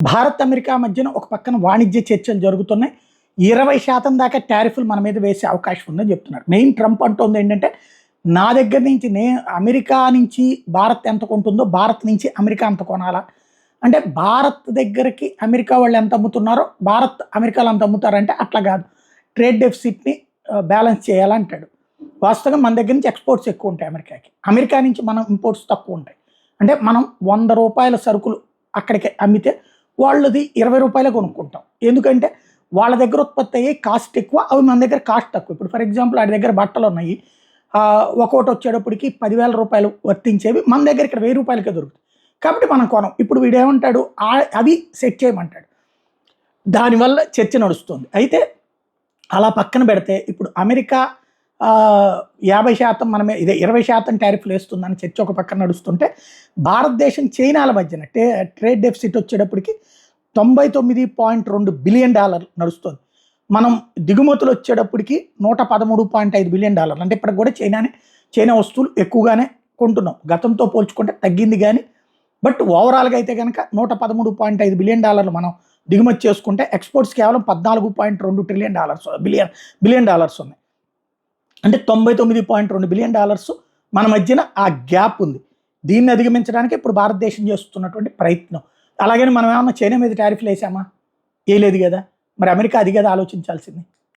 Bharat America మధ్యన ఒక పక్కన వాణిజ్య చర్చలు జరుగుతున్నాయి. 20% దాకా టారిఫ్లు మన మీద వేసే అవకాశం ఉందని చెప్తున్నారు. మెయిన్ ట్రంప్ అంటోంది ఏంటంటే, నా దగ్గర నుంచి అమెరికా నుంచి భారత్ ఎంత కొంటుందో భారత్ నుంచి అమెరికా అంత కొనాలా? అంటే భారత్ దగ్గరికి అమెరికా వాళ్ళు ఎంత అమ్ముతున్నారో భారత్ అమెరికాలో అంత అమ్ముతారంటే అట్లా కాదు. ట్రేడ్ డెఫిసిట్‌ని బ్యాలెన్స్ చేయాలంటాడు. వాస్తవంగా మన దగ్గర నుంచి ఎక్స్‌పోర్ట్స్ ఎక్కువ ఉంటాయి అమెరికాకి. అమెరికా నుంచి మనం ఇంపోర్ట్స్ తక్కువ ఉంటాయి. అంటే మనం ₹100 సరుకులు అక్కడికి అమ్మితే వాళ్ళది ₹20 కొనుక్కుంటాం. ఎందుకంటే వాళ్ళ దగ్గర ఉత్పత్తి అయ్యే కాస్ట్ ఎక్కువ, అవి మన దగ్గర కాస్ట్ తక్కువ. ఇప్పుడు ఫర్ ఎగ్జాంపుల్ ఆడి దగ్గర బట్టలున్నాయి. ఒక్కోటి వచ్చేటప్పటికి ₹10,000 వర్తించేవి మన దగ్గర ఇక్కడ ₹1000కే దొరుకుతాయి. కాబట్టి మనం కొనం. ఇప్పుడు వీడేమంటాడు, అవి సెట్ చేయమంటాడు. దానివల్ల చర్చ నడుస్తుంది. అయితే అలా పక్కన పెడితే ఇప్పుడు అమెరికా 50% మనమే ఇదే 20% టారిఫ్లు వేస్తుందని చర్చ ఒక పక్కన నడుస్తుంటే, భారతదేశం చైనాల మధ్యన ట్రేడ్ డెఫిసిట్ వచ్చేటప్పటికి $99.2 బిలియన్ నడుస్తుంది. మనం దిగుమతులు వచ్చేటప్పటికి $113.5 బిలియన్. అంటే ఇప్పటికి కూడా చైనా వస్తువులు ఎక్కువగానే కొంటున్నాం. గతంతో పోల్చుకుంటే తగ్గింది కానీ, బట్ ఓవరాల్గా అయితే కనుక $113.5 బిలియన్ మనం దిగుమతి చేసుకుంటే, ఎక్స్పోర్ట్స్ కేవలం $14.2 బిలియన్ ఉన్నాయి. అంటే $99.2 బిలియన్ మన మధ్యన ఆ గ్యాప్ ఉంది. దీన్ని అధిగమించడానికి ఇప్పుడు భారతదేశం చేస్తున్నటువంటి ప్రయత్నం. అలాగని మనం ఏమన్నా చైనా మీద టారిఫ్లు వేసామా? వేయలేదు కదా. మరి అమెరికా అది కదా ఆలోచించాల్సింది.